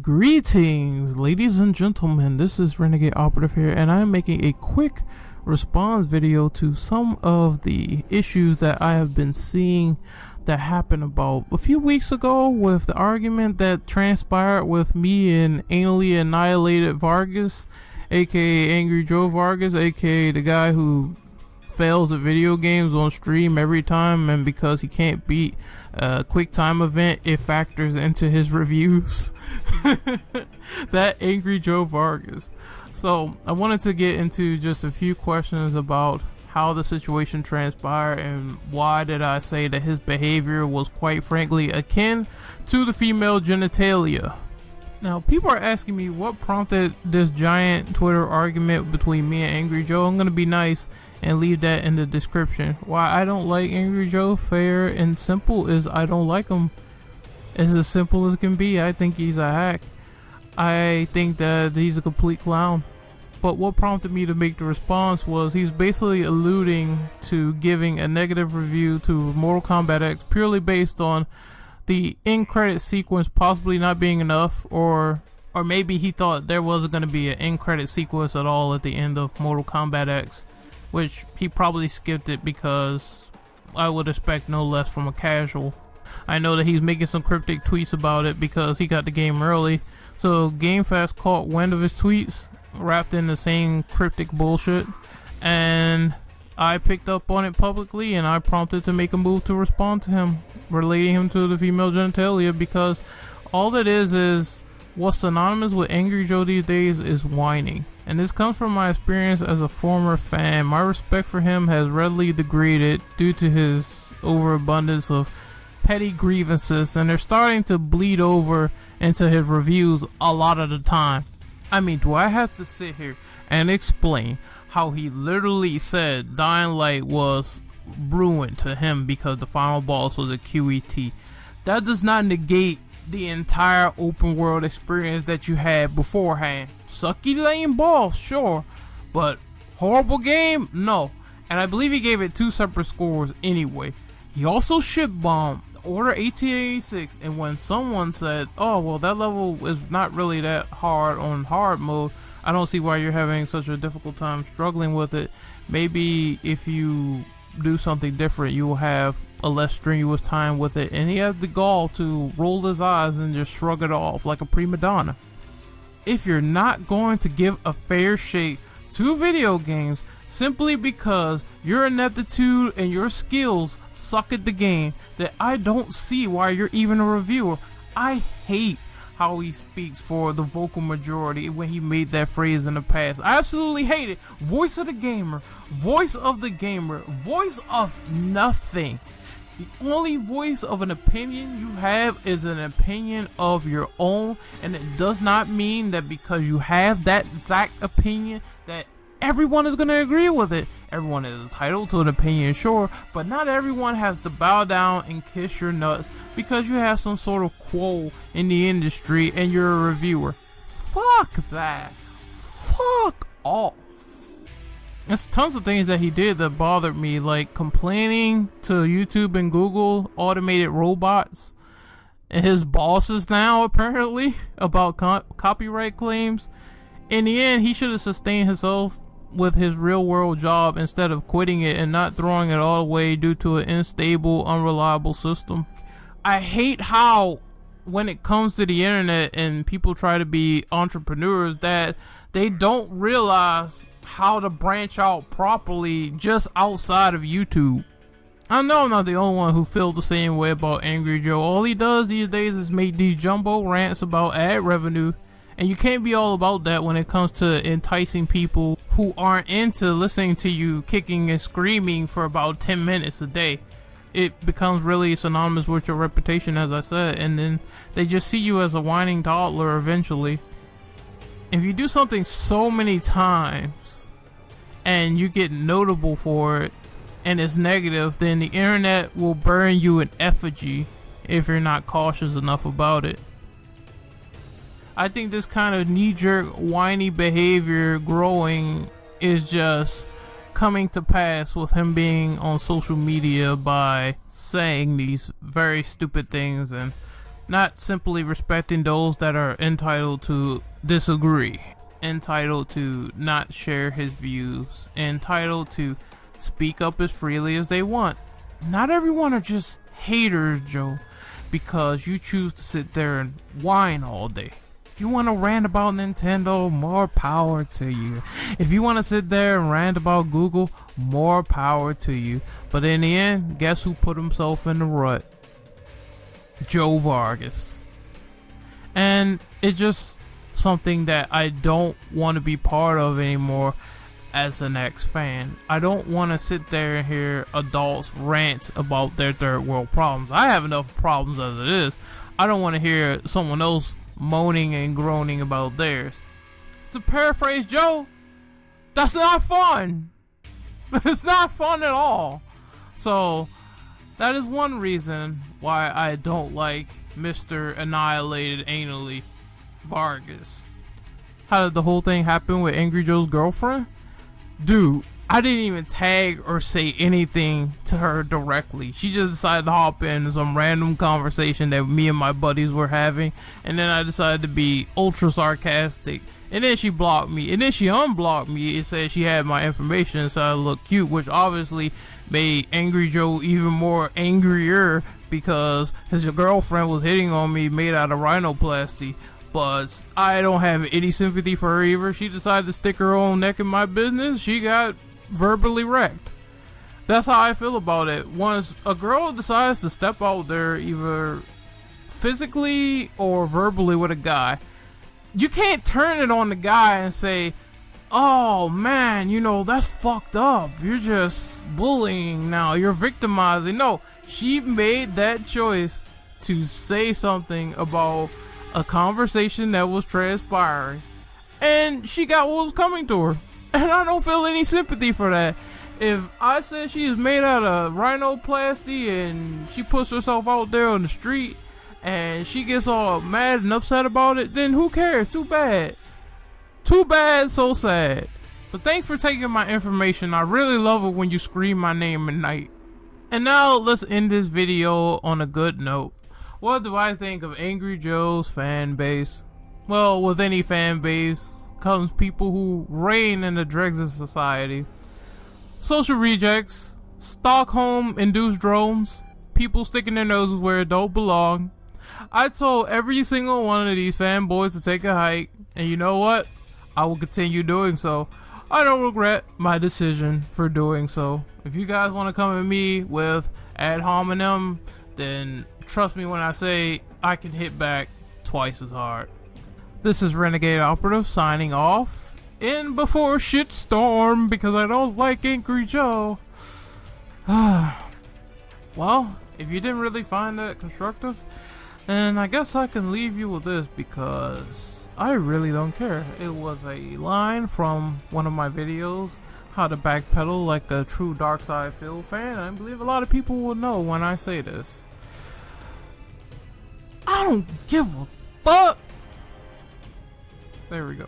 Greetings, ladies and gentlemen. This is Renegade Operative here, and I am making a quick response video to some of the issues that I have been seeing that happened about a few weeks ago with the argument that transpired with me and anally annihilated Vargas, aka Angry Joe Vargas, aka the guy who fails at video games on stream every time, and because he can't beat a quick time event, it factors into his reviews. That Angry Joe Vargas. So I wanted to get into just a few questions about how the situation transpired and why did I say that his behavior was quite frankly akin to the female genitalia. Now, people are asking me what prompted this giant Twitter argument between me and Angry Joe. I'm going to be nice and leave that in the description. Why I don't like Angry Joe, fair and simple, is I don't like him. It's as simple as can be. I think he's a hack. I think that he's a complete clown. But what prompted me to make the response was he's basically alluding to giving a negative review to Mortal Kombat X purely based on the end credit sequence possibly not being enough, or maybe he thought there wasn't going to be an end credit sequence at all at the end of Mortal Kombat X, which he probably skipped it because I would expect no less from a casual. I know that he's making some cryptic tweets about it because he got the game early, so GameFast caught wind of his tweets wrapped in the same cryptic bullshit, and I picked up on it publicly and I prompted to make a move to respond to him, relating him to the female genitalia, because all it is what's synonymous with Angry Joe these days is whining. And this comes from my experience as a former fan. My respect for him has readily degraded due to his overabundance of petty grievances, and they're starting to bleed over into his reviews a lot of the time. I mean, do I have to sit here and explain how he literally said Dying Light was ruined to him because the final boss was a QET? That does not negate the entire open world experience that you had beforehand. Sucky lame boss, sure, but horrible game? No. And I believe he gave it 2 separate scores anyway. He also shit-bombed Order 1886, and when someone said, oh well, that level is not really that hard on hard mode, I don't see why you're having such a difficult time struggling with it. Maybe if you do something different, you will have a less strenuous time with it. And he had the gall to roll his eyes and just shrug it off like a prima donna. If you're not going to give a fair shake to video games simply because your ineptitude and your skills suck at the game, that I don't see why you're even a reviewer. I hate how he speaks for the vocal majority when he made that phrase in the past. I absolutely hate it. Voice of the gamer, voice of the gamer, voice of nothing. The only voice of an opinion you have is an opinion of your own, and it does not mean that because you have that exact opinion that everyone is going to agree with it. Everyone is entitled to an opinion, sure, but not everyone has to bow down and kiss your nuts because you have some sort of quo in the industry and you're a reviewer. Fuck that. Fuck off. There's tons of things that he did that bothered me, like complaining to YouTube and Google automated robots and his bosses now apparently about copyright claims. In the end, he should have sustained himself with his real world job instead of quitting it and not throwing it all away due to an unstable, unreliable system. I hate how when it comes to the internet and people try to be entrepreneurs that they don't realize how to branch out properly just outside of YouTube. I know I'm not the only one who feels the same way about Angry Joe. All he does these days is make these jumbo rants about ad revenue. And you can't be all about that when it comes to enticing people who aren't into listening to you kicking and screaming for about 10 minutes a day. It becomes really synonymous with your reputation, as I said, and then they just see you as a whining toddler eventually. If you do something so many times and you get notable for it and it's negative, then the internet will burn you in effigy if you're not cautious enough about it. I think this kind of knee-jerk, whiny behavior growing is just coming to pass with him being on social media by saying these very stupid things and not simply respecting those that are entitled to disagree, entitled to not share his views, entitled to speak up as freely as they want. Not everyone are just haters, Joe, because you choose to sit there and whine all day. If you want to rant about Nintendo, more power to you. If you want to sit there and rant about Google, more power to you. But in the end, guess who put himself in the rut? Joe Vargas. And it's just something that I don't want to be part of anymore as an ex-fan. I don't want to sit there and hear adults rant about their third world problems. I have enough problems as it is. I don't want to hear someone else moaning and groaning about theirs. To paraphrase Joe, that's not fun. It's not fun at all. So that is one reason why I don't like Mr. Annihilated Anally Vargas. How did the whole thing happen with Angry Joe's girlfriend? Dude, I didn't even tag or say anything to her directly. She just decided to hop in some random conversation that me and my buddies were having, and then I decided to be ultra sarcastic, and then she blocked me, and then she unblocked me. It said she had my information so I looked cute, which obviously made Angry Joe even more angrier because his girlfriend was hitting on me made out of rhinoplasty. But I don't have any sympathy for her either. She decided to stick her own neck in my business. She got verbally wrecked. That's how I feel about it. Once a girl decides to step out there either physically or verbally with a guy, you can't turn it on the guy and say, oh man, you know, that's fucked up. You're just bullying now. You're victimizing. No, she made that choice to say something about a conversation that was transpiring, and she got what was coming to her, and I don't feel any sympathy for that. If I said she is made out of rhinoplasty and she puts herself out there on the street and she gets all mad and upset about it, then who cares? Too bad, so sad. But thanks for taking my information. I really love it when you scream my name at night. And now let's end this video on a good note. What do I think of Angry Joe's fan base? Well, with any fan base comes people who reign in the dregs of society. Social rejects, Stockholm-induced drones, people sticking their noses where it don't belong. I told every single one of these fanboys to take a hike, and you know what? I will continue doing so. I don't regret my decision for doing so. If you guys want to come at me with ad hominem, then trust me when I say I can hit back twice as hard. This is Renegade Operative signing off. In before shitstorm because I don't like Angry Joe. Well, if you didn't really find that constructive, then I guess I can leave you with this because I really don't care. It was a line from one of my videos, how to backpedal like a true Dark Side Phil fan. I believe a lot of people will know when I say this. I don't give a fuck. There we go.